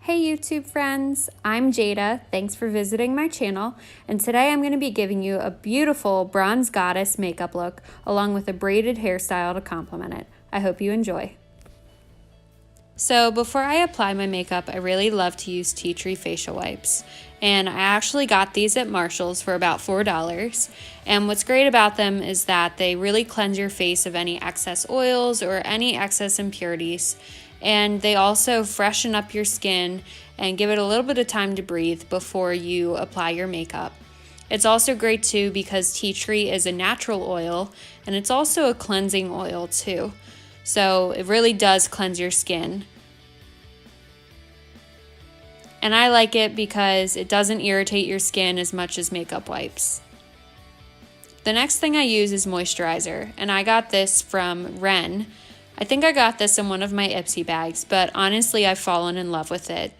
Hey YouTube friends, I'm Jada. Thanks for visiting my channel, and today I'm going to be giving you a beautiful bronze goddess makeup look along with a braided hairstyle to complement it. I hope you enjoy. So before I apply my makeup, I really love to use tea tree facial wipes, and I actually got these at Marshall's for about $4. And what's great about them is that they really cleanse your face of any excess oils or any excess impurities. And they also freshen up your skin and give it a little bit of time to breathe before you apply your makeup. It's also great too because tea tree is a natural oil and it's also a cleansing oil too. So it really does cleanse your skin. And I like it because it doesn't irritate your skin as much as makeup wipes. The next thing I use is moisturizer, and I got this from Ren. I think I got this in one of my Ipsy bags, but honestly I've fallen in love with it.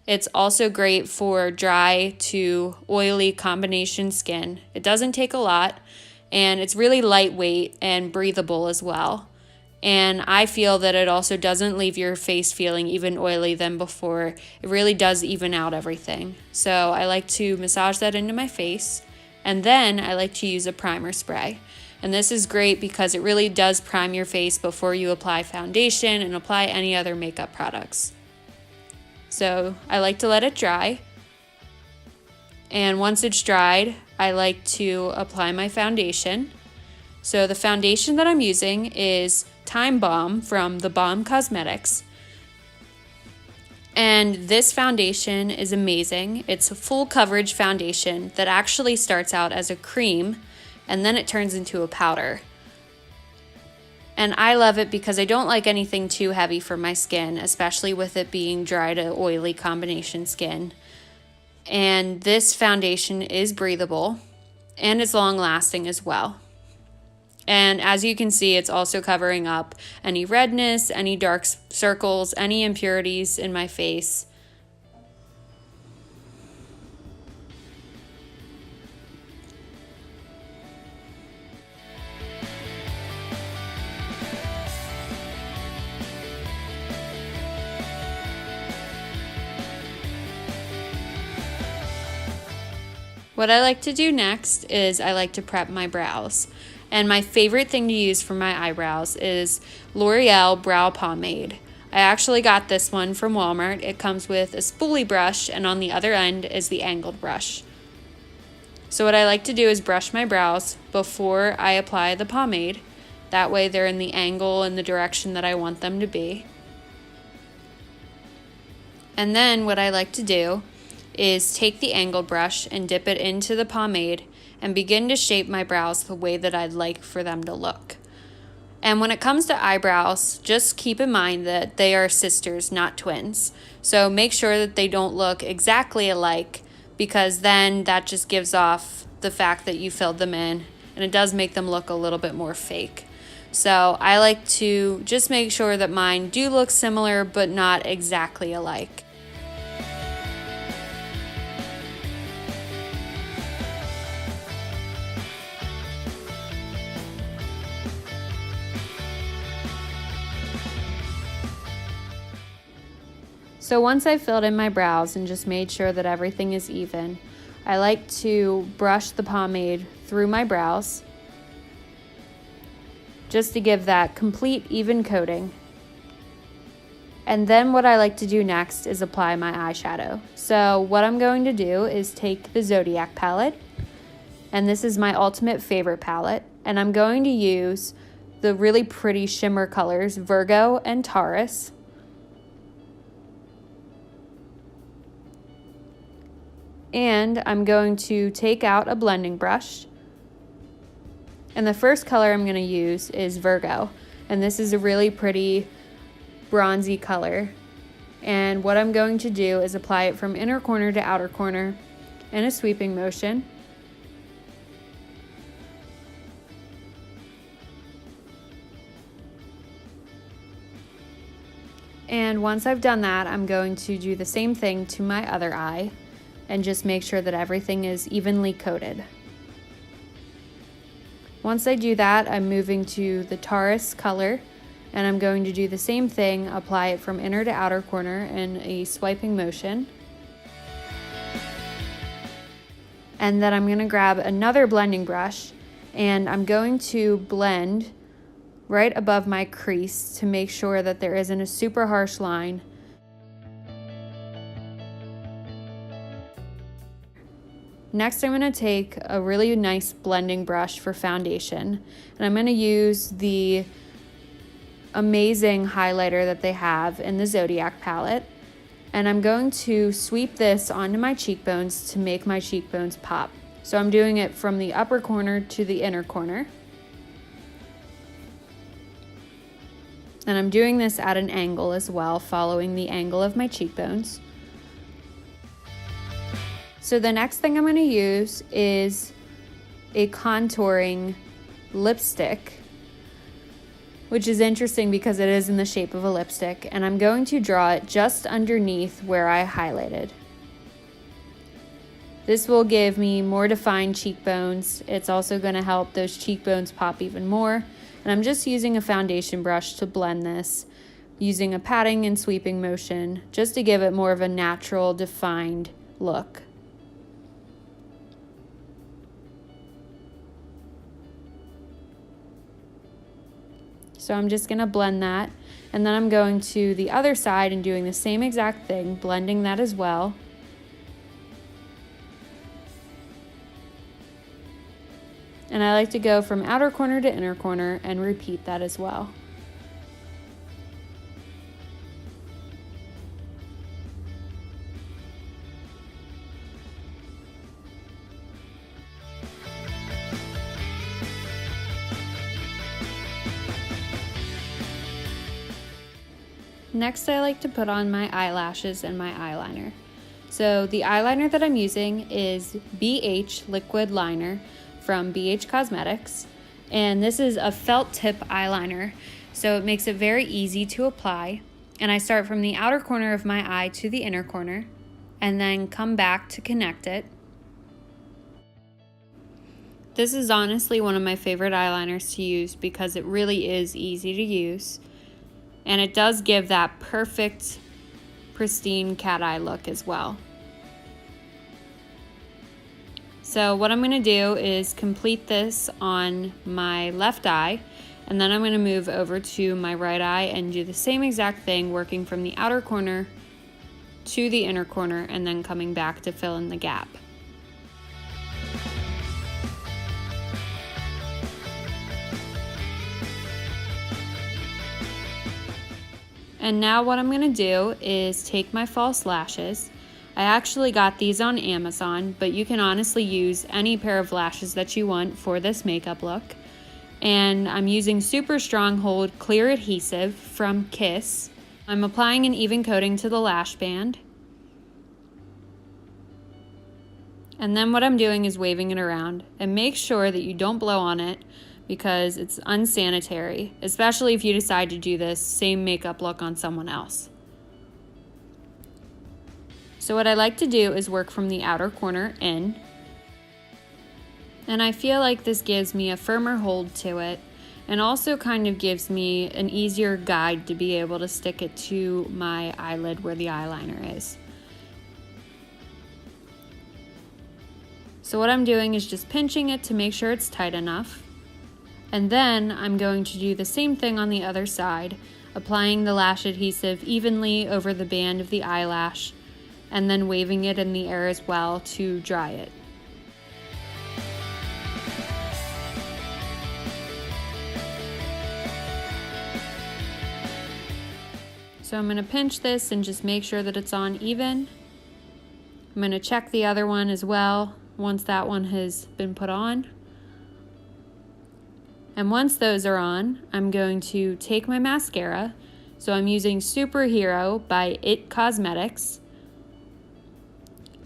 It's also great for dry to oily combination skin. It doesn't take a lot, and it's really lightweight and breathable as well. And I feel that it also doesn't leave your face feeling even oily than before. It really does even out everything. So I like to massage that into my face, and then I like to use a primer spray. And this is great because it really does prime your face before you apply foundation and apply any other makeup products. So I like to let it dry. And once it's dried, I like to apply my foundation. So the foundation that I'm using is Time Bomb from The Balm Cosmetics. And this foundation is amazing. It's a full coverage foundation that actually starts out as a cream and then it turns into a powder. And I love it because I don't like anything too heavy for my skin, especially with it being dry to oily combination skin. And this foundation is breathable and it's long lasting as well. And as you can see, it's also covering up any redness, any dark circles, any impurities in my face. What I like to do next is I like to prep my brows. And my favorite thing to use for my eyebrows is L'Oreal Brow Pomade. I actually got this one from Walmart. It comes with a spoolie brush, and on the other end is the angled brush. So what I like to do is brush my brows before I apply the pomade. That way they're in the angle and the direction that I want them to be. And then what I like to do is take the angled brush and dip it into the pomade and begin to shape my brows the way that I'd like for them to look. And when it comes to eyebrows, just keep in mind that they are sisters, not twins. So make sure that they don't look exactly alike, because then that just gives off the fact that you filled them in, and it does make them look a little bit more fake. So I like to just make sure that mine do look similar but not exactly alike. So once I've filled in my brows and just made sure that everything is even, I like to brush the pomade through my brows just to give that complete even coating. And then what I like to do next is apply my eyeshadow. So what I'm going to do is take the Zodiac palette, and this is my ultimate favorite palette, and I'm going to use the really pretty shimmer colors Virgo and Taurus. And I'm going to take out a blending brush. And the first color I'm going to use is Virgo. And this is a really pretty bronzy color. And what I'm going to do is apply it from inner corner to outer corner in a sweeping motion. And once I've done that, I'm going to do the same thing to my other eye and just make sure that everything is evenly coated. Once I do that, I'm moving to the Taurus color And I'm going to do the same thing, apply it from inner to outer corner in a swiping motion. And then I'm going to grab another blending brush and I'm going to blend right above my crease to make sure that there isn't a super harsh line. Next, I'm going to take a really nice blending brush for foundation, and I'm going to use the amazing highlighter that they have in the Zodiac palette, and I'm going to sweep this onto my cheekbones to make my cheekbones pop. So I'm doing it from the upper corner to the inner corner. And I'm doing this at an angle as well, following the angle of my cheekbones. So the next thing I'm going to use is a contouring lipstick, which is interesting because it is in the shape of a lipstick, and I'm going to draw it just underneath where I highlighted. This will give me more defined cheekbones. It's also going to help those cheekbones pop even more. And I'm just using a foundation brush to blend this, using a patting and sweeping motion, just to give it more of a natural, defined look. So I'm just going to blend that, and then I'm going to the other side and doing the same exact thing, blending that as well. And I like to go from outer corner to inner corner and repeat that as well. Next, I like to put on my eyelashes and my eyeliner. So the eyeliner that I'm using is BH Liquid Liner from BH Cosmetics, and this is a felt tip eyeliner, so it makes it very easy to apply. And I start from the outer corner of my eye to the inner corner and then come back to connect it. This is honestly one of my favorite eyeliners to use because it really is easy to use, and it does give that perfect, pristine cat eye look as well. So what I'm going to do is complete this on my left eye, and then I'm going to move over to my right eye and do the same exact thing, working from the outer corner to the inner corner and then coming back to fill in the gap. And now what I'm going to do is take my false lashes. I actually got these on Amazon, but you can honestly use any pair of lashes that you want for this makeup look. And I'm using Super Stronghold Clear Adhesive from Kiss. I'm applying an even coating to the lash band. And then what I'm doing is waving it around. And make sure that you don't blow on it because it's unsanitary, especially if you decide to do this same makeup look on someone else. So what I like to do is work from the outer corner in, and I feel like this gives me a firmer hold to it and also kind of gives me an easier guide to be able to stick it to my eyelid where the eyeliner is. So what I'm doing is just pinching it to make sure it's tight enough, and then I'm going to do the same thing on the other side, applying the lash adhesive evenly over the band of the eyelash and then waving it in the air as well to dry it. So I'm going to pinch this and just make sure that it's on even. I'm going to check the other one as well once that one has been put on. And once those are on, I'm going to take my mascara. So I'm using Superhero by IT Cosmetics.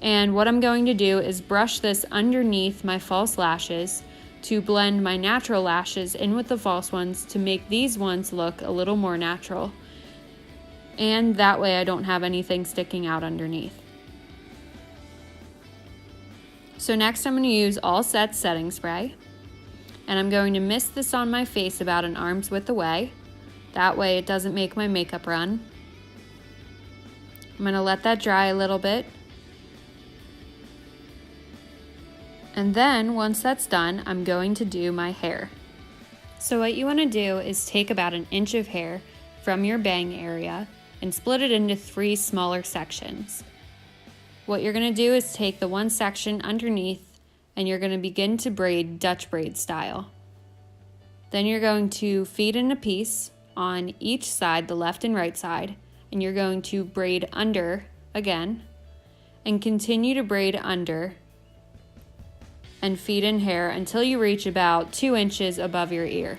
And what I'm going to do is brush this underneath my false lashes to blend my natural lashes in with the false ones to make these ones look a little more natural. And that way I don't have anything sticking out underneath. So next I'm going to use All Set setting spray. And I'm going to mist this on my face about an arm's width away. That way it doesn't make my makeup run. I'm gonna let that dry a little bit. And then once that's done, I'm going to do my hair. So what you wanna do is take about 1 inch of hair from your bang area and split it into 3 smaller sections. What you're gonna do is take the one section underneath and you're gonna begin to braid Dutch braid style. Then you're going to feed in a piece on each side, the left and right side, and you're going to braid under again and continue to braid under and feed in hair until you reach about 2 inches above your ear.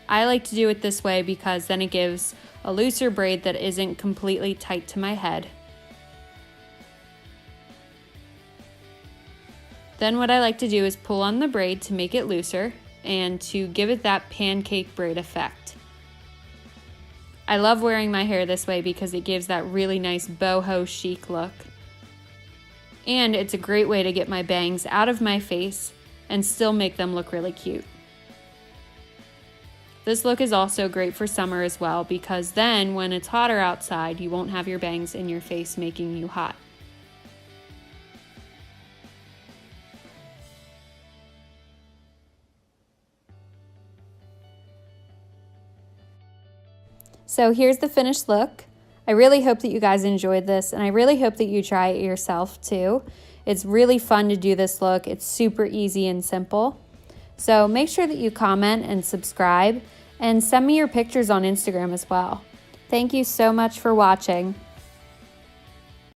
I like to do it this way because then it gives a looser braid that isn't completely tight to my head. Then what I like to do is pull on the braid to make it looser and to give it that pancake braid effect. I love wearing my hair this way because it gives that really nice boho chic look. And it's a great way to get my bangs out of my face and still make them look really cute. This look is also great for summer as well because then when it's hotter outside, you won't have your bangs in your face making you hot. So here's the finished look. I really hope that you guys enjoyed this, and I really hope that you try it yourself too. It's really fun to do this look. It's super easy and simple. So make sure that you comment and subscribe, and send me your pictures on Instagram as well. Thank you so much for watching.